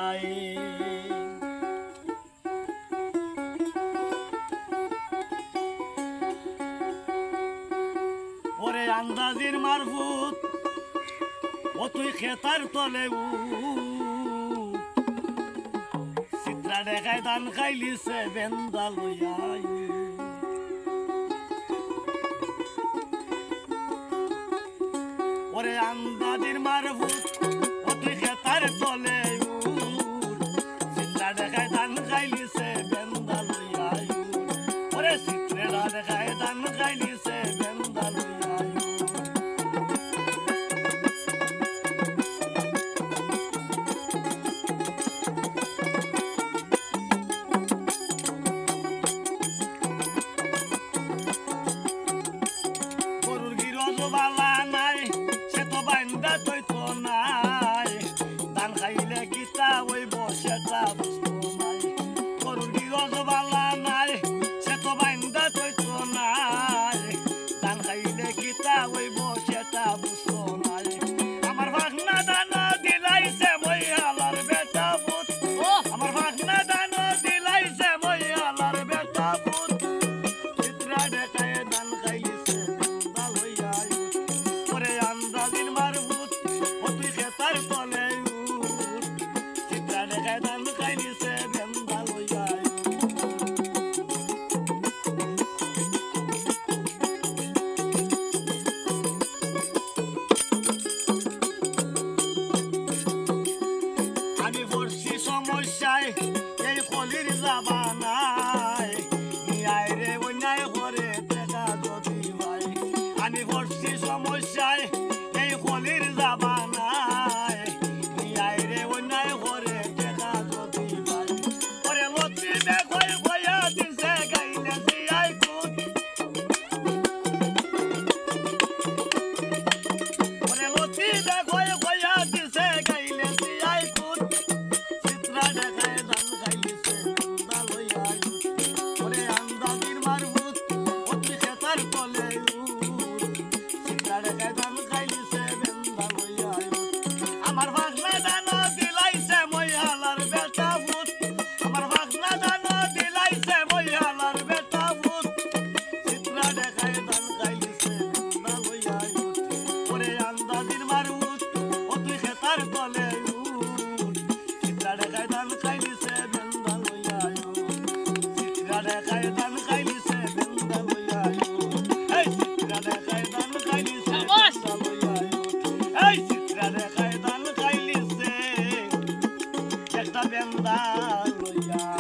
যায় ওরে আন্দাজির মারফুত ও তুই খেতার তলে চিত্রা দেখায় ধান খাইলিছে বেন্দা লইয়াই ওরে আন্দাজির মারফুত ও তুই খেতার তলে চিত্রা দেখায় ধান খাইলিছে বেন্দা লইয়াই ওরে চিত্রা দেখায় ধান খাইলিছে বেন্দা লইয়াই গরুর গিরজ বালা নাই সে তো বান্দা তুই তো নাই ধান খাইলে গীতা ওই বসেটা বুঝতো নাই গরুর গিরজ বালা নাই সে তো বান্দা তুই তো নাই ধান খাইলে গীতা ওই বসেটা বুঝতো নাই আমার ভাগনা দান দিলাইছে মই আলার বেটা পুত আমার ভাগনা দান দিলাইছে মই আলার বেটা পুত চিত্রা দেখায় ধান খাইলিছে বেন্দা লইয়াই ওরে আন্দাজির মারফুত ও তুই খেতার তলে চিত্রা দেখায় ধান খাইলিছে বেন্দা লইয়াই আমি পড়ছি সমস্যায় এই কলির জাবানায় নিয়ায় রে অন্যায় করে দেখা যদি ভাই আমি পড়ছি সমস্যায় এই কলির জাবানায় নিয়ায় রে অন্যায় করে দেখা যদি ভাই ওরে লতি দেখো কয়া দিছে গাইলে সিয়াই কুত ওরে লতি দেখো কয়া দিছে গাইলে সিয়াই কুত চিত্রা দেখায় ধান খাইলিছে বেন্দা লইয়াই ওরে আন্দাজির মারফুত ও তুই খেতার তলে চিত্রা দেখায় ধান খাইলিছে বেন্দা লইয়াই আমার ভাগনা দান দিলাইছে মই আলার বেটা পুত আমার ভাগনা দান দিলাইছে মই আলার বেটা পুত চিত্রা দেখায় ধান খাইলিছে বেন্দা লইয়াই ওরে আন্দাজির মারফুত ও তুই খেতার তলে চিত্রা দেখায় ধান খাইলিছে বেন্দা লইয়াই চিত্রা দেখায় ধান খাইলিছে বেন্দা লইয়াই এই চিত্রা দেখায় ধান খাইলিছে বেন্দা লইয়াই এই চিত্রা দেখায় ধান খাইলিছে একটা বেন্দা লইয়াই